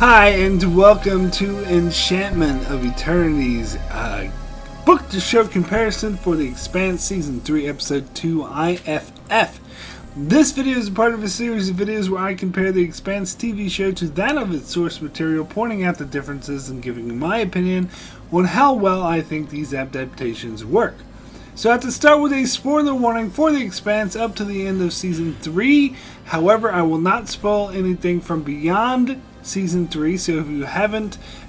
Hi, and welcome to Enchantment of Eternity's book to show comparison for the Expanse Season 3, Episode 2, IFF. This video is a part of a series of videos where I compare the Expanse TV show to that of its source material, pointing out the differences and giving my opinion on how well I think these adaptations work. So I have to start with a spoiler warning for the Expanse up to the end of Season 3. However, I will not spoil anything from beyond Season 3, so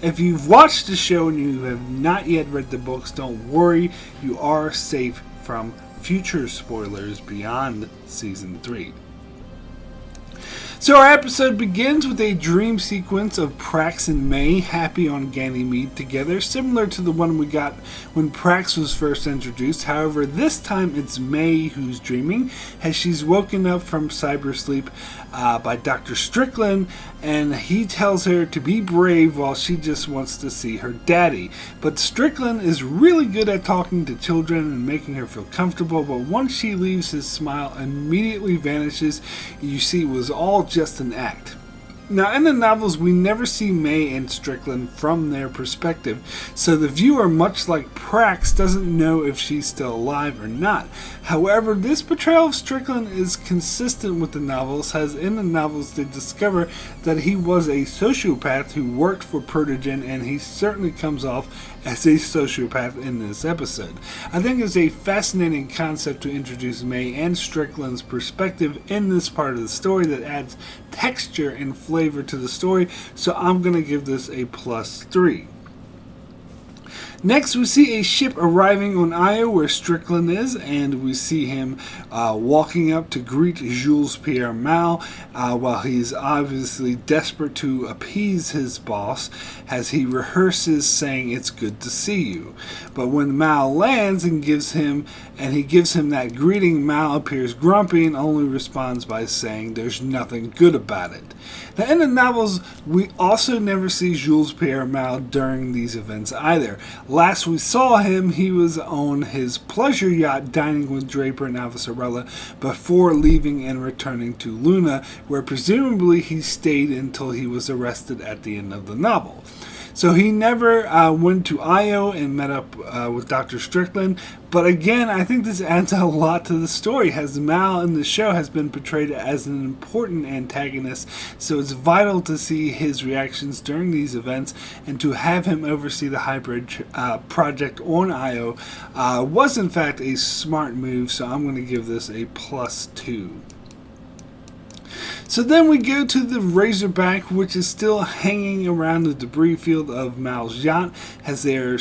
if you've watched the show and you have not yet read the books, don't worry, you are safe from future spoilers beyond Season 3. So our episode begins with a dream sequence of Prax and May happy on Ganymede together, similar to the one we got when Prax was first introduced. However, this time it's May who's dreaming, as she's woken up from cybersleep by Dr. Strickland, and he tells her to be brave while she just wants to see her daddy. But Strickland is really good at talking to children and making her feel comfortable, but once she leaves, his smile immediately vanishes. You see, it was all just an act. Now, in the novels, we never see May and Strickland from their perspective, so the viewer, much like Prax, doesn't know if she's still alive or not. However, this portrayal of Strickland is consistent with the novels, as in the novels they discover that he was a sociopath who worked for Protogen, and he certainly comes off as a sociopath in this episode. I think it's a fascinating concept to introduce May and Strickland's perspective in this part of the story that adds texture and flavor to the story, so I'm going to give this a +3. Next, we see a ship arriving on Io where Strickland is, and we see him walking up to greet Jules Pierre Mal while he's obviously desperate to appease his boss as he rehearses saying it's good to see you. But when Mal lands and gives him that greeting, Mal appears grumpy and only responds by saying there's nothing good about it. Now, in the novels, we also never see Jules Pierre Mal during these events either. Last we saw him, he was on his pleasure yacht dining with Draper and Avasarala before leaving and returning to Luna, where presumably he stayed until he was arrested at the end of the novel. So he never went to Io and met up with Dr. Strickland. But again, I think this adds a lot to the story, as Mal in the show has been portrayed as an important antagonist. So it's vital to see his reactions during these events, and to have him oversee the hybrid project on Io was in fact a smart move. So I'm going to give this a +2. So then we go to the Razorback, which is still hanging around the debris field of Mal's yacht as they are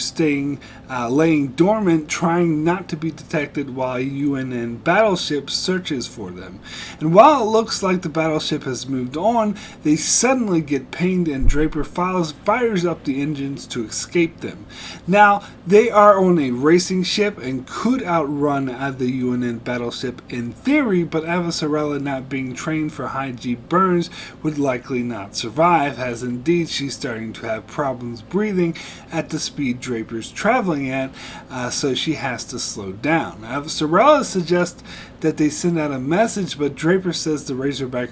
laying dormant, trying not to be detected while UNN battleship searches for them. And while it looks like the battleship has moved on, they suddenly get pinged and Draper fires up the engines to escape them. Now, they are on a racing ship and could outrun the UNN battleship in theory, but Avasarala, not being trained for high G burns, would likely not survive, as indeed she's starting to have problems breathing at the speed Draper's traveling at, so she has to slow down. Avasarala suggests that they send out a message, but Draper says the Razorback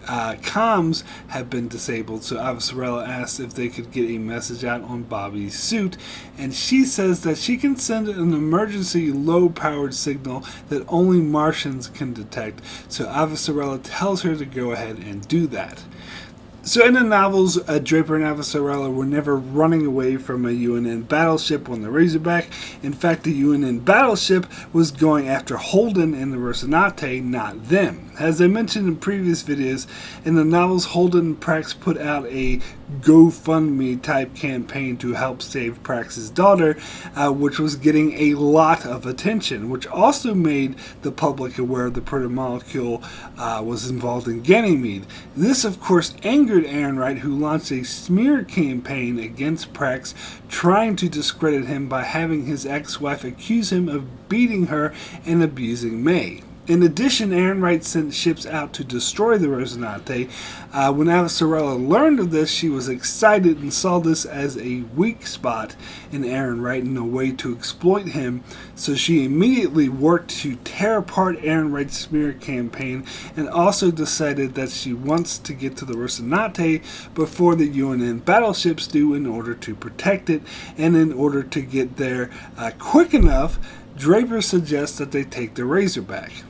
comms have been disabled, so Avasarala asks if they could get a message out on Bobby's suit, and she says that she can send an emergency low-powered signal that only Martians can detect, so Avasarala tells her to go ahead and do that. So in the novels, Draper and Avasarala were never running away from a UNN battleship on the Razorback. In fact, the UNN battleship was going after Holden and the Rocinante, not them. As I mentioned in previous videos, in the novels, Holden and Prax put out a GoFundMe type campaign to help save Prax's daughter, which was getting a lot of attention, which also made the public aware the protomolecule was involved in Ganymede. This, of course, angered Ehrenreich, who launched a smear campaign against Prax, trying to discredit him by having his ex-wife accuse him of beating her and abusing May. In addition, Ehrenreich sent ships out to destroy the Rosinante. When Avasarala learned of this, she was excited and saw this as a weak spot in Ehrenreich and a way to exploit him, so she immediately worked to tear apart Ehrenreich's smear campaign and also decided that she wants to get to the Rosinante before the UNN battleships do in order to protect it, and in order to get there quick enough, Draper suggests that they take the Razorback.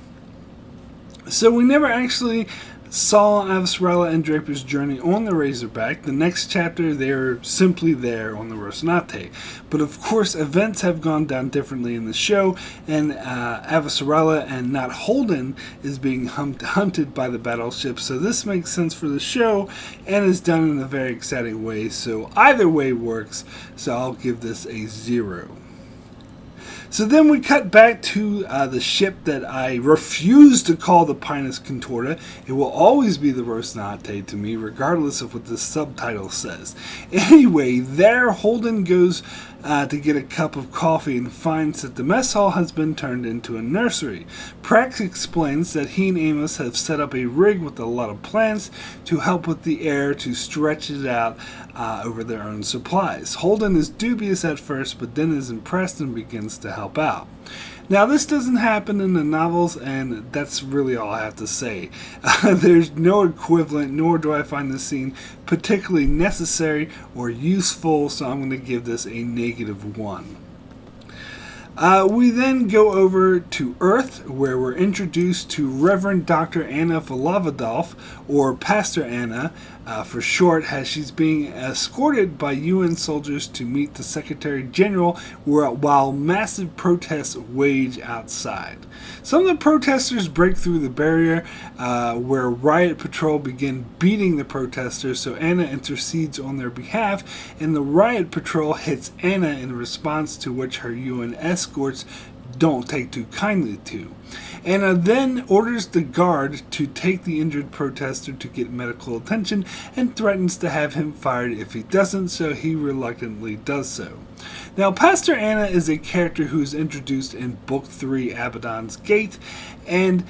So we never actually saw Avasarala and Draper's journey on the Razorback. The next chapter, they're simply there on the Rosinante. But of course, events have gone down differently in the show, and Avasarala and not Holden is being hunted by the battleship. So this makes sense for the show, and is done in a very exciting way. So either way works, so I'll give this a 0. So then we cut back to the ship that I refuse to call the Pinus Contorta. It will always be the Rosinante to me, regardless of what the subtitle says. Anyway, there Holden goes to get a cup of coffee and finds that the mess hall has been turned into a nursery. Prax explains that he and Amos have set up a rig with a lot of plants to help with the air to stretch it out over their own supplies. Holden is dubious at first, but then is impressed and begins to help out. Now, this doesn't happen in the novels, and that's really all I have to say. There's no equivalent, nor do I find this scene particularly necessary or useful, so I'm going to give this a -1. We then go over to Earth, where we're introduced to Reverend Dr. Anna Volavadolf, or Pastor Anna for short, as she's being escorted by UN soldiers to meet the Secretary General while massive protests wage outside. Some of the protesters break through the barrier where Riot Patrol begin beating the protesters, so Anna intercedes on their behalf, and the Riot Patrol hits Anna in response, to which her UN escorts don't take too kindly to. Anna then orders the guard to take the injured protester to get medical attention and threatens to have him fired if he doesn't, so he reluctantly does so. Now, Pastor Anna is a character who is introduced in Book 3, Abaddon's Gate, and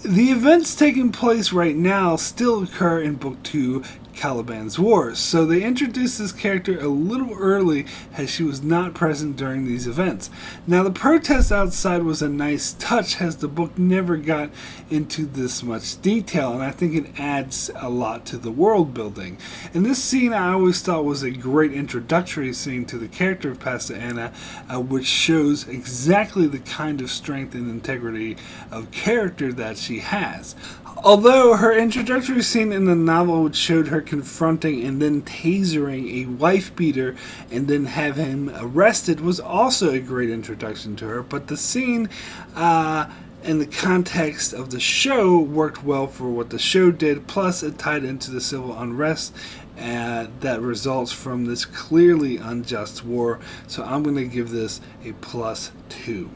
the events taking place right now still occur in Book 2, Caliban's Wars, so they introduced this character a little early as she was not present during these events. Now, the protest outside was a nice touch as the book never got into this much detail, and I think it adds a lot to the world building. And this scene I always thought was a great introductory scene to the character of Pastor Anna, which shows exactly the kind of strength and integrity of character that she has. Although her introductory scene in the novel, which showed her confronting and then tasering a wife beater and then have him arrested, was also a great introduction to her, but the scene in the context of the show worked well for what the show did, plus it tied into the civil unrest that results from this clearly unjust war, so I'm going to give this a +2.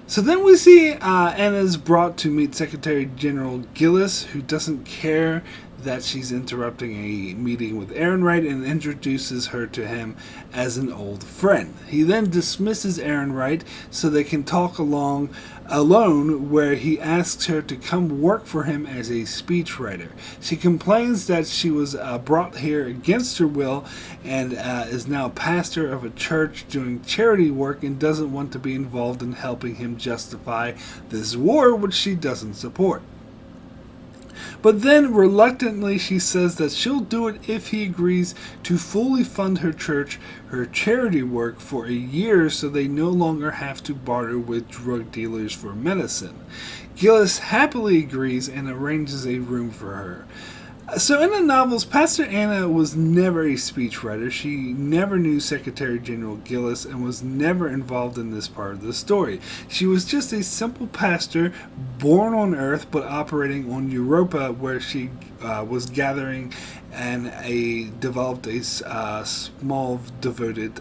So then we see Anna's brought to meet Secretary General Gillis, who doesn't care that she's interrupting a meeting with Ehrenreich, and introduces her to him as an old friend. He then dismisses Ehrenreich so they can talk alone, where he asks her to come work for him as a speechwriter. She complains that she was brought here against her will and is now pastor of a church doing charity work and doesn't want to be involved in helping him justify this war, which she doesn't support. But then, reluctantly, she says that she'll do it if he agrees to fully fund her church, her charity work, for a year so they no longer have to barter with drug dealers for medicine. Gillis happily agrees and arranges a room for her. So in the novels, Pastor Anna was never a speechwriter. She never knew Secretary General Gillis and was never involved in this part of the story. She was just a simple pastor born on Earth but operating on Europa, where she was gathering and developed a small devoted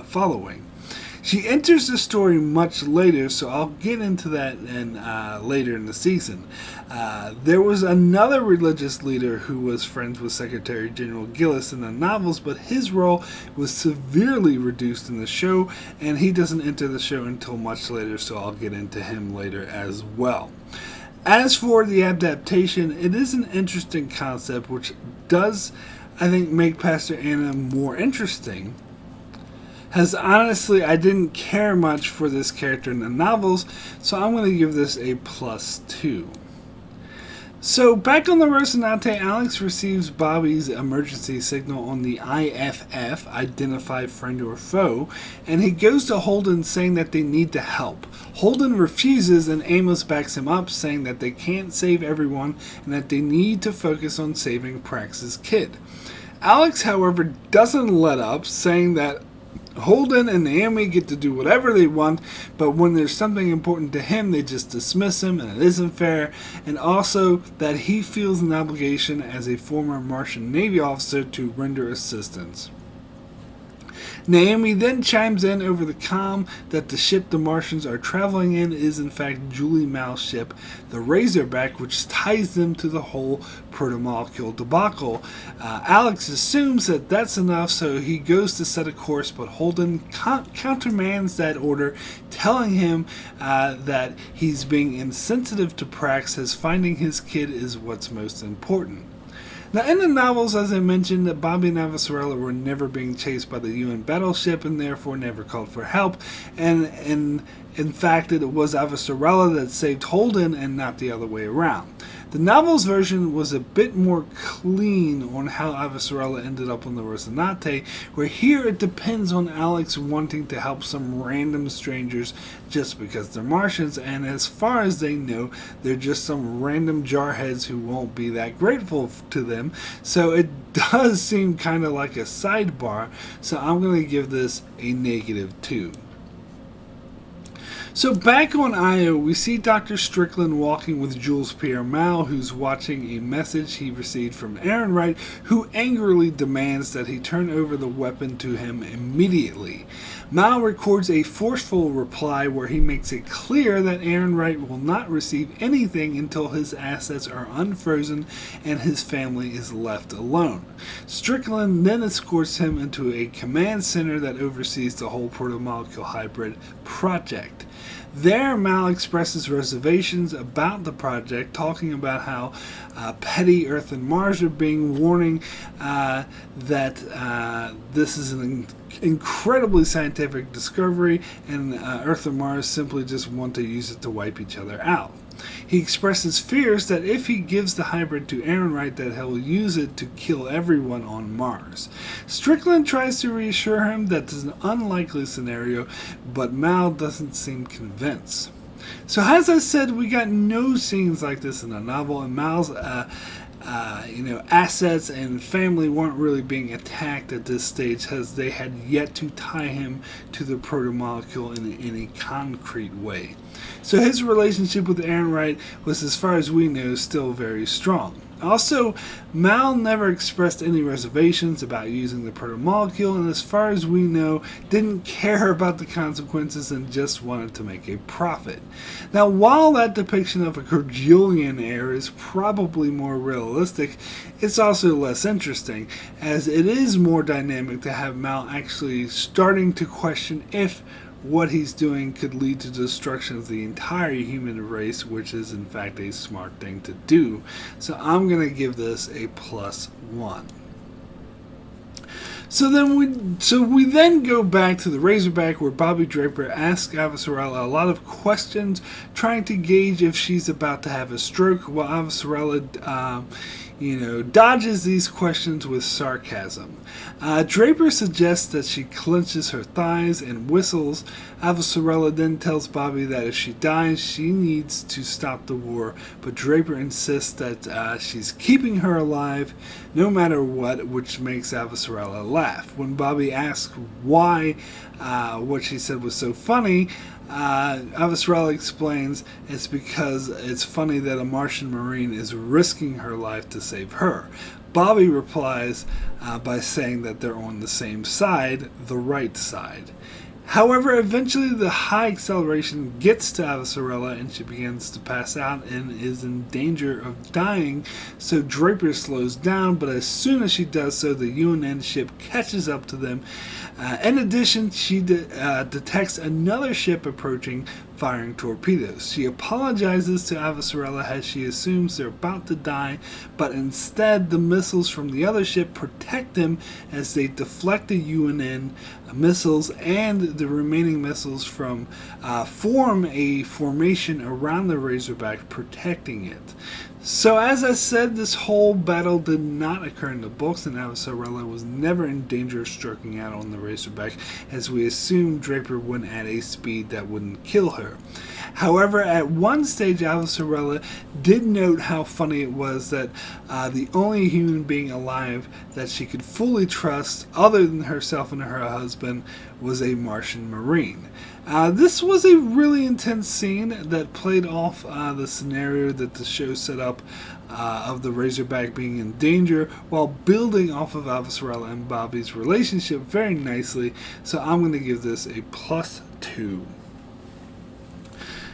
following. She enters the story much later, so I'll get into that later in the season. There was another religious leader who was friends with Secretary General Gillis in the novels, but his role was severely reduced in the show, and he doesn't enter the show until much later, so I'll get into him later as well. As for the adaptation, it is an interesting concept, which does, I think, make Pastor Anna more interesting. As honestly, I didn't care much for this character in the novels, so I'm going to give this a +2. So, back on the Rocinante, Alex receives Bobby's emergency signal on the IFF, Identify Friend or Foe, and he goes to Holden saying that they need to help. Holden refuses, and Amos backs him up, saying that they can't save everyone and that they need to focus on saving Prax's kid. Alex, however, doesn't let up, saying that Holden and Naomi get to do whatever they want, but when there's something important to him, they just dismiss him, and it isn't fair, and also that he feels an obligation as a former Martian Navy officer to render assistance. Naomi then chimes in over the comm that the ship the Martians are traveling in is in fact Julie Mal's ship, the Razorback, which ties them to the whole protomolecule debacle. Alex assumes that that's enough, so he goes to set a course, but Holden countermands that order, telling him that he's being insensitive to Prax, as finding his kid is what's most important. Now, in the novels, as I mentioned, that Bobby and Avasarala were never being chased by the UN battleship and therefore never called for help. And in fact, it was Avasarala that saved Holden and not the other way around. The novel's version was a bit more clean on how Avasarala ended up on the Rocinante, where here it depends on Alex wanting to help some random strangers just because they're Martians, and as far as they know, they're just some random jarheads who won't be that grateful to them, so it does seem kind of like a sidebar, so I'm going to give this a -2. So back on Io, we see Dr. Strickland walking with Jules Pierre Mal, who's watching a message he received from Ehrenreich, who angrily demands that he turn over the weapon to him immediately. Mal records a forceful reply where he makes it clear that Ehrenreich will not receive anything until his assets are unfrozen and his family is left alone. Strickland then escorts him into a command center that oversees the whole protomolecule hybrid project. There, Mal expresses reservations about the project, talking about how petty Earth and Mars are being warning that this is an incredibly scientific discovery, and Earth and Mars simply just want to use it to wipe each other out. He expresses fears that if he gives the hybrid to Ehrenreich, that he'll use it to kill everyone on Mars. Strickland tries to reassure him that this is an unlikely scenario, but Mal doesn't seem convinced. So as I said, we got no scenes like this in the novel, and Mal's assets and family weren't really being attacked at this stage, as they had yet to tie him to the protomolecule in any concrete way. So his relationship with Ehrenreich was, as far as we know, still very strong. Also, Mal never expressed any reservations about using the protomolecule, and as far as we know, didn't care about the consequences and just wanted to make a profit. Now, while that depiction of a quadrillionaire is probably more realistic, it's also less interesting, as it is more dynamic to have Mal actually starting to question if what he's doing could lead to destruction of the entire human race, which is in fact a smart thing to do. So I'm going to give this a +1. So we then go back to the Razorback, where Bobby Draper asks Avasarala a lot of questions, trying to gauge if she's about to have a stroke, while Avasarala dodges these questions with sarcasm. Draper suggests that she clenches her thighs and whistles. Avasarala then tells Bobby that if she dies, she needs to stop the war, but Draper insists that she's keeping her alive no matter what, which makes Avasarala laugh. When Bobby asks why what she said was so funny, Avasarala explains it's because it's funny that a Martian Marine is risking her life to save her. Bobby replies by saying that they're on the same side, the right side. However, eventually the high acceleration gets to Avasarala and she begins to pass out and is in danger of dying, so Draper slows down, but as soon as she does so, the UNN ship catches up to them. In addition, she detects another ship approaching, firing torpedoes. She apologizes to Avasarala as she assumes they're about to die, but instead the missiles from the other ship protect them as they deflect the UNN missiles, and the remaining missiles form a formation around the Razorback, protecting it. So as I said, this whole battle did not occur in the books, and Avasarala was never in danger of striking out on the Razorback, as we assumed Draper went at a speed that wouldn't kill her. However, at one stage, Avasarala did note how funny it was that the only human being alive that she could fully trust, other than herself and her husband, was a Martian Marine. This was a really intense scene that played off the scenario that the show set up of the Razorback being in danger, while building off of Avasarala and Bobby's relationship very nicely. So I'm going to give this a +2.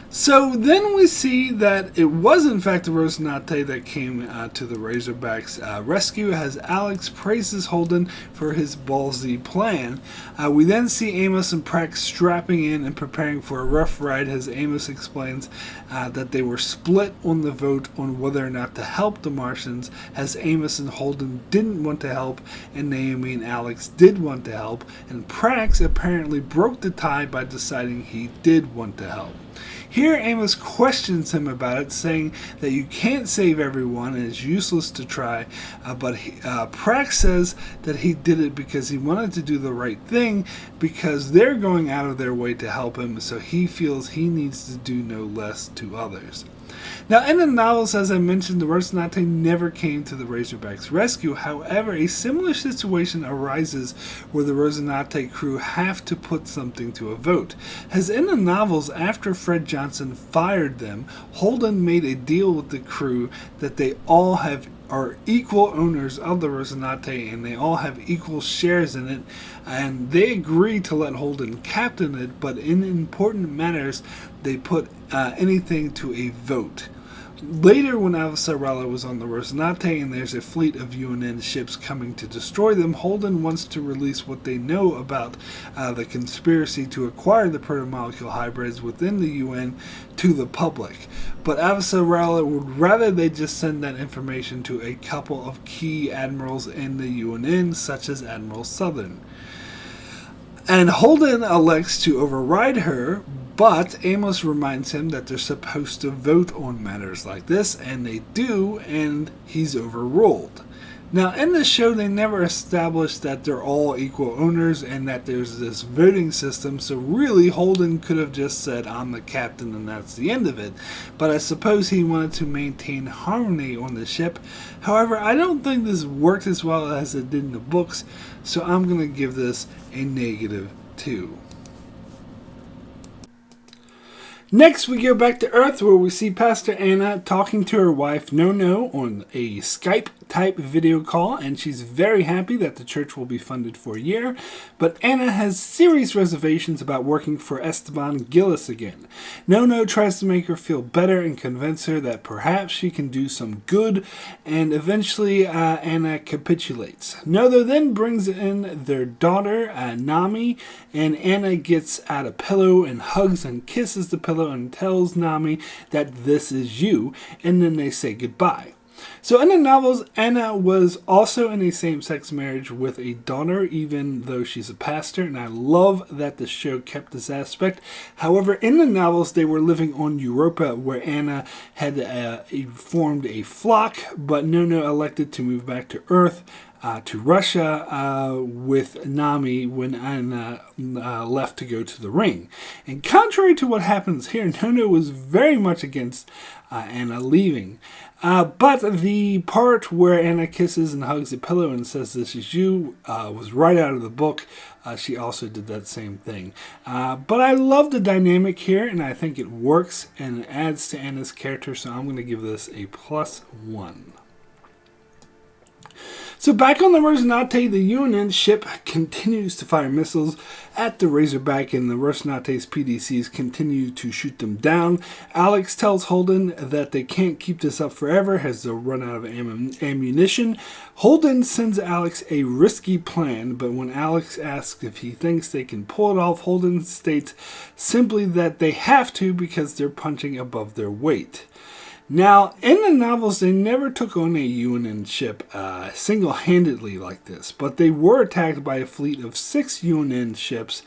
So then we see that it was in fact the Rocinante that came to the Razorback's rescue as Alex praises Holden for his ballsy plan. We then see Amos and Prax strapping in and preparing for a rough ride as Amos explains that they were split on the vote on whether or not to help the Martians, as Amos and Holden didn't want to help and Naomi and Alex did want to help, and Prax apparently broke the tie by deciding he did want to help. Here Amos questions him about it, saying that you can't save everyone and it's useless to try, but Prax says that he did it because he wanted to do the right thing, because they're going out of their way to help him, so he feels he needs to do no less to others. Now, in the novels, as I mentioned, the Rocinante never came to the Razorback's rescue. However, a similar situation arises where the Rocinante crew have to put something to a vote. As in the novels, after Fred Johnson fired them, Holden made a deal with the crew that they all are equal owners of the Rocinante and they all have equal shares in it, and they agree to let Holden captain it, but in important matters they put anything to a vote. Later, when Avasarala was on the Rocinante and there's a fleet of UNN ships coming to destroy them, Holden wants to release what they know about the conspiracy to acquire the protomolecule hybrids within the UN to the public. But Avasarala would rather they just send that information to a couple of key admirals in the UNN, such as Admiral Southern. And Holden elects to override her, but Amos reminds him that they're supposed to vote on matters like this, and they do, and he's overruled. Now, in the show, they never established that they're all equal owners and that there's this voting system, so really Holden could have just said, I'm the captain and that's the end of it. But I suppose he wanted to maintain harmony on the ship. However, I don't think this worked as well as it did in the books, so I'm going to give this a -2. Next, we go back to Earth, where we see Pastor Anna talking to her wife, No on a Skype-type video call, and she's very happy that the church will be funded for a year, but Anna has serious reservations about working for Esteban Gillis again. No tries to make her feel better and convince her that perhaps she can do some good, and eventually Anna capitulates. Nono then brings in their daughter, Nami, and Anna gets out a pillow and hugs and kisses the pillow and tells Nami that this is you, and then they say goodbye. So in the novels, Anna was also in a same-sex marriage with a daughter, even though she's a pastor, and I love that the show kept this aspect. However, in the novels, they were living on Europa, where Anna had formed a flock, but Nono elected to move back to Earth, to Russia with Nami when Anna left to go to the ring. And contrary to what happens here, Nono was very much against Anna leaving. But the part where Anna kisses and hugs the pillow and says this is you was right out of the book. She also did that same thing. But I love the dynamic here, and I think it works and it adds to Anna's character, so I'm going to give this a +1. So back on the Rocinante, the UNN ship continues to fire missiles at the Razorback, and the Rocinate's PDCs continue to shoot them down. Alex tells Holden that they can't keep this up forever as they'll run out of ammunition. Holden sends Alex a risky plan, but when Alex asks if he thinks they can pull it off, Holden states simply that they have to because they're punching above their weight. Now, in the novels, they never took on a UNN ship single-handedly like this, but they were attacked by a fleet of 6 UNN ships,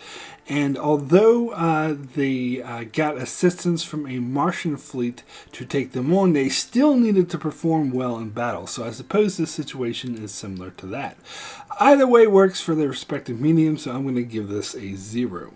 and although they got assistance from a Martian fleet to take them on, they still needed to perform well in battle, so I suppose this situation is similar to that. Either way works for their respective mediums, so I'm going to give this a 0.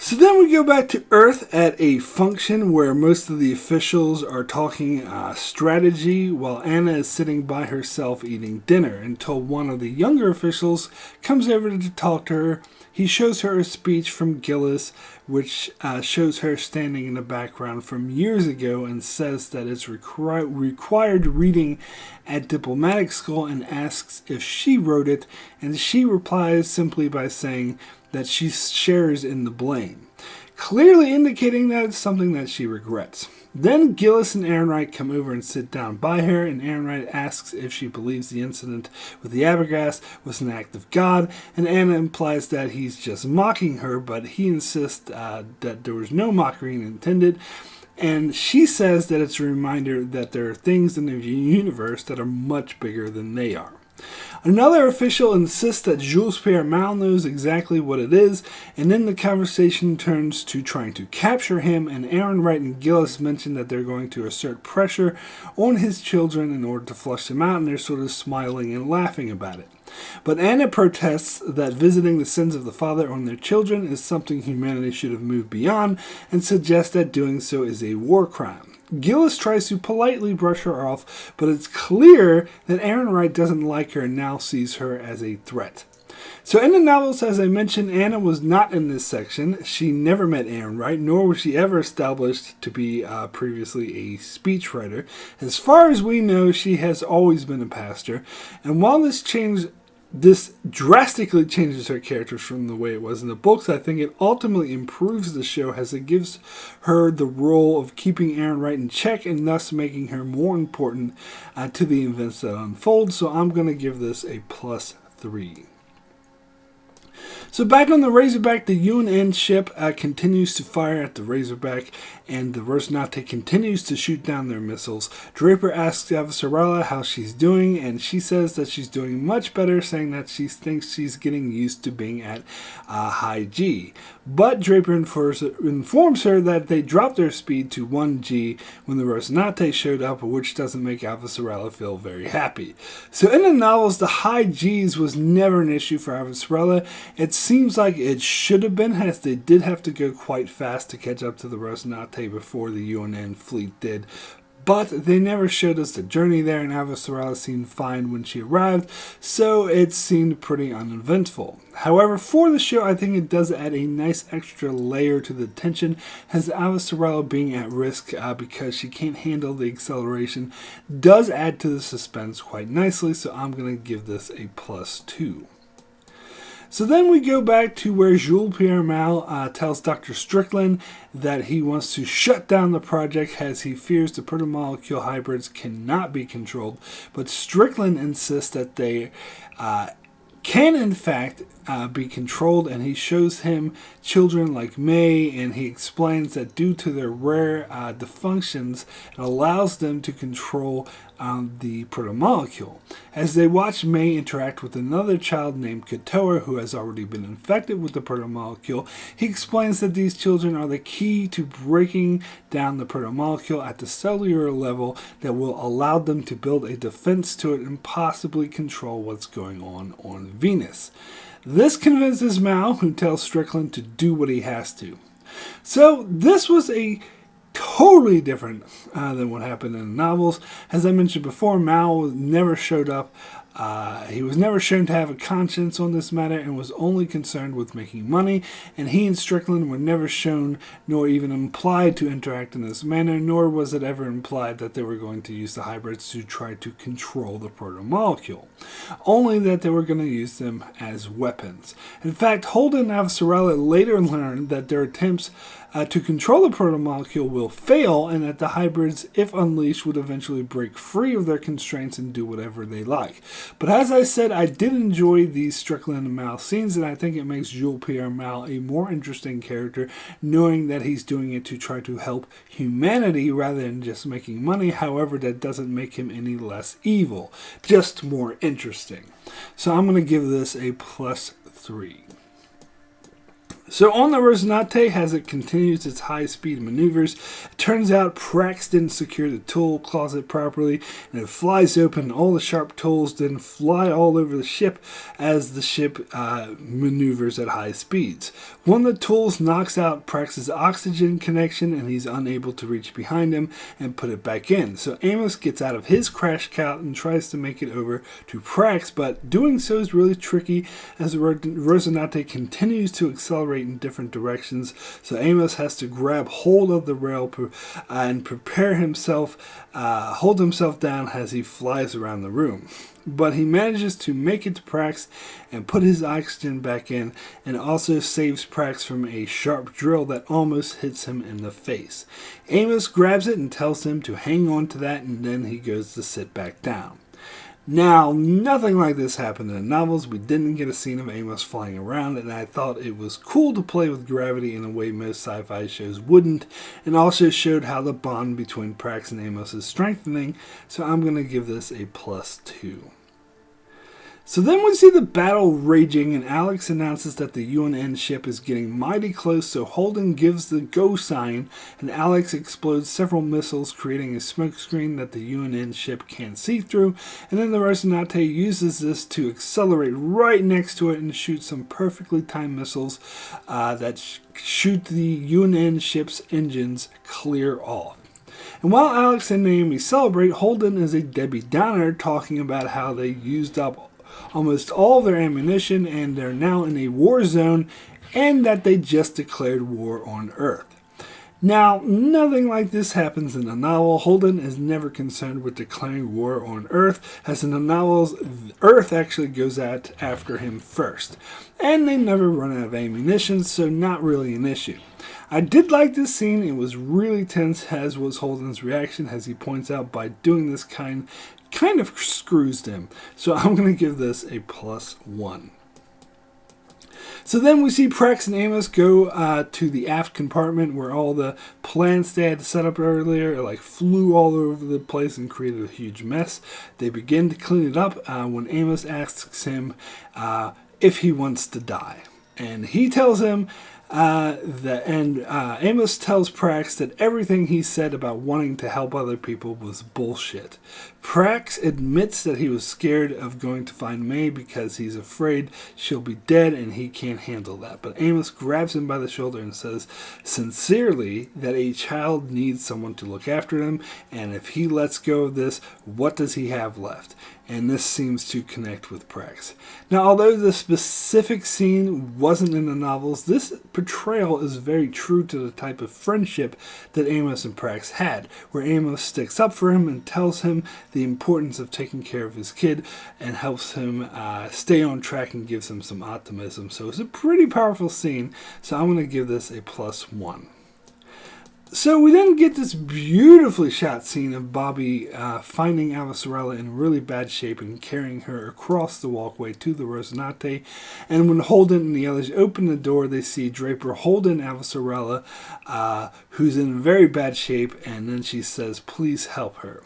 So then we go back to Earth at a function where most of the officials are talking strategy while Anna is sitting by herself eating dinner until one of the younger officials comes over to talk to her. He shows her a speech from Gillis, which shows her standing in the background from years ago and says that it's required reading at diplomatic school and asks if she wrote it, and she replies simply by saying that she shares in the blame, clearly indicating that it's something that she regrets. Then Gillis and Ehrenreich come over and sit down by her, and Ehrenreich asks if she believes the incident with the Abergast was an act of God, and Anna implies that he's just mocking her, but he insists that there was no mockery intended, and she says that it's a reminder that there are things in the universe that are much bigger than they are. Another official insists that Jules Pierre Mal knows exactly what it is, and then the conversation turns to trying to capture him, and Ehrenreich and Gillis mention that they're going to assert pressure on his children in order to flush them out, and they're sort of smiling and laughing about it. But Anna protests that visiting the sins of the father on their children is something humanity should have moved beyond, and suggests that doing so is a war crime. Gillis tries to politely brush her off, but it's clear that Ehrenreich doesn't like her and now sees her as a threat. So in the novels, as I mentioned, Anna was not in this section. She never met Ehrenreich, nor was she ever established to be previously a speechwriter. As far as we know, she has always been a pastor, and while this drastically changes her character from the way it was in the books, I think it ultimately improves the show as it gives her the role of keeping Ehrenreich in check and thus making her more important to the events that unfold. So I'm going to give this a +3. So back on the Razorback, the UNN ship continues to fire at the Razorback, and the Rocinante continues to shoot down their missiles. Draper asks Avasarala how she's doing, and she says that she's doing much better, saying that she thinks she's getting used to being at high G. But Draper informs her that they dropped their speed to 1G when the Rocinante showed up, which doesn't make Avasarala feel very happy. So in the novels, the high Gs was never an issue for Avasarala. It seems like it should have been, as they did have to go quite fast to catch up to the Rocinante before the UNN fleet did. But they never showed us the journey there, and Avasarala seemed fine when she arrived, so it seemed pretty uneventful. However, for the show, I think it does add a nice extra layer to the tension, as Avasarala being at risk because she can't handle the acceleration does add to the suspense quite nicely, so I'm going to give this a +2. So then we go back to where Jules Pierre Mal tells Dr. Strickland that he wants to shut down the project as he fears the protomolecule hybrids cannot be controlled, but Strickland insists that they can in fact be controlled, and he shows him children like May, and he explains that due to their rare dysfunctions, it allows them to control the protomolecule. As they watch May interact with another child named Katoa, who has already been infected with the protomolecule, he explains that these children are the key to breaking down the protomolecule at the cellular level that will allow them to build a defense to it and possibly control what's going on Venus. This convinces Mal, who tells Strickland to do what he has to. So this was a totally different than what happened in the novels. As I mentioned before, Mal never showed up He was never shown to have a conscience on this matter and was only concerned with making money, and he and Strickland were never shown nor even implied to interact in this manner, nor was it ever implied that they were going to use the hybrids to try to control the protomolecule. Only that they were going to use them as weapons. In fact, Holden and Avasarala later learned that their attempts to control the protomolecule will fail, and that the hybrids, if unleashed, would eventually break free of their constraints and do whatever they like. But as I said, I did enjoy these Strickland and Mal scenes, and I think it makes Jules-Pierre Mal a more interesting character, knowing that he's doing it to try to help humanity rather than just making money. However, that doesn't make him any less evil, just more interesting. So I'm going to give this a +3. So on the Rosinante, as it continues its high-speed maneuvers, it turns out Prax didn't secure the tool closet properly, and it flies open, and all the sharp tools then fly all over the ship as the ship maneuvers at high speeds. One of the tools knocks out Prax's oxygen connection, and he's unable to reach behind him and put it back in. So Amos gets out of his crash cart and tries to make it over to Prax, but doing so is really tricky as the Rosinante continues to accelerate in different directions, so Amos has to grab hold of the rail and prepare himself, hold himself down as he flies around the room. But he manages to make it to Prax and put his oxygen back in, and also saves Prax from a sharp drill that almost hits him in the face. Amos grabs it and tells him to hang on to that, and then he goes to sit back down. Now, nothing like this happened in the novels. We didn't get a scene of Amos flying around, and I thought it was cool to play with gravity in a way most sci-fi shows wouldn't, and also showed how the bond between Prax and Amos is strengthening, so I'm going to give this a +2. So then we see the battle raging, and Alex announces that the UNN ship is getting mighty close, so Holden gives the go sign, and Alex explodes several missiles, creating a smokescreen that the UNN ship can't see through, and then the Rosinante uses this to accelerate right next to it and shoot some perfectly timed missiles that shoot the UNN ship's engines clear off. And while Alex and Naomi celebrate, Holden is a Debbie Downer, talking about how they used up almost all of their ammunition and they're now in a war zone, and that they just declared war on Earth. Now, nothing like this happens in the novel. Holden is never concerned with declaring war on Earth, as in the novels, Earth actually goes out after him first. And they never run out of ammunition, so not really an issue. I did like this scene. It was really tense, as was Holden's reaction, as he points out by doing this kind of screws them. So I'm going to give this a +1. So then we see Prax and Amos go to the aft compartment where all the plants they had set up earlier flew all over the place and created a huge mess. They begin to clean it up when Amos asks him if he wants to die. And he tells him Amos tells Prax that everything he said about wanting to help other people was bullshit. Prax admits that he was scared of going to find May because he's afraid she'll be dead and he can't handle that. But Amos grabs him by the shoulder and says sincerely that a child needs someone to look after them, and if he lets go of this, what does he have left? And this seems to connect with Prax. Now, although the specific scene wasn't in the novels, this portrayal is very true to the type of friendship that Amos and Prax had, where Amos sticks up for him and tells him the importance of taking care of his kid and helps him stay on track and gives him some optimism. So it's a pretty powerful scene, so I'm going to give this a +1. So we then get this beautifully shot scene of Bobby finding Avasarala in really bad shape and carrying her across the walkway to the Rosinante. And when Holden and the others open the door, they see Draper holding Avasarala, who's in very bad shape, and then she says, "Please help her."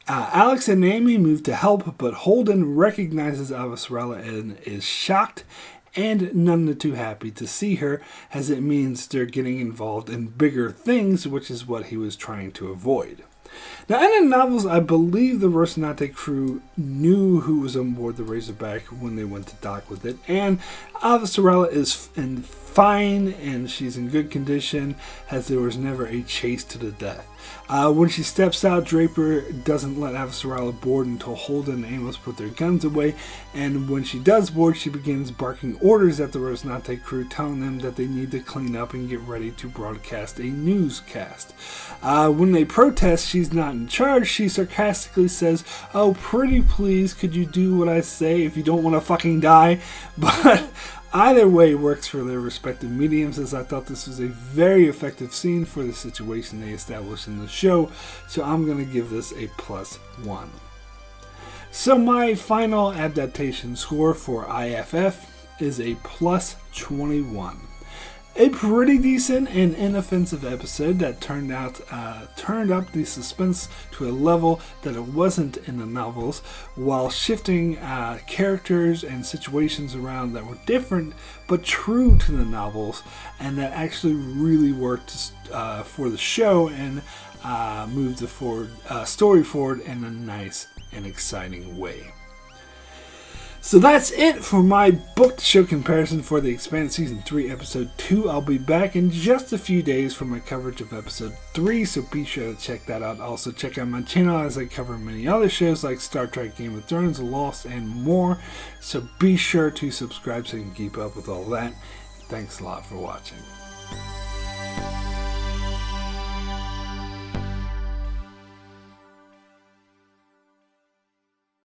Alex and Amy move to help, but Holden recognizes Avasarala and is shocked and none too happy to see her, as it means they're getting involved in bigger things, which is what he was trying to avoid. Now, in the novels, I believe the Rocinante crew knew who was on board the Razorback when they went to dock with it, and Avasarala is fine and she's in good condition, as there was never a chase to the death. When she steps out, Draper doesn't let Avasarala board until Holden and Amos put their guns away, and when she does board, she begins barking orders at the Rocinante crew, telling them that they need to clean up and get ready to broadcast a newscast. When they protest she's not in charge, she sarcastically says, "Oh, pretty please, could you do what I say if you don't want to fucking die?" But either way works for their respective mediums, as I thought this was a very effective scene for the situation they established in the show, so I'm going to give this a +1. So my final adaptation score for IFF is a +21. A pretty decent and inoffensive episode that turned up the suspense to a level that it wasn't in the novels, while shifting characters and situations around that were different but true to the novels, and that actually really worked for the show and moved the story forward in a nice and exciting way. So that's it for my book to show comparison for the Expanse Season 3 Episode 2. I'll be back in just a few days for my coverage of Episode 3, so be sure to check that out. Also check out my channel as I cover many other shows like Star Trek, Game of Thrones, Lost, and more. So be sure to subscribe so you can keep up with all that. Thanks a lot for watching.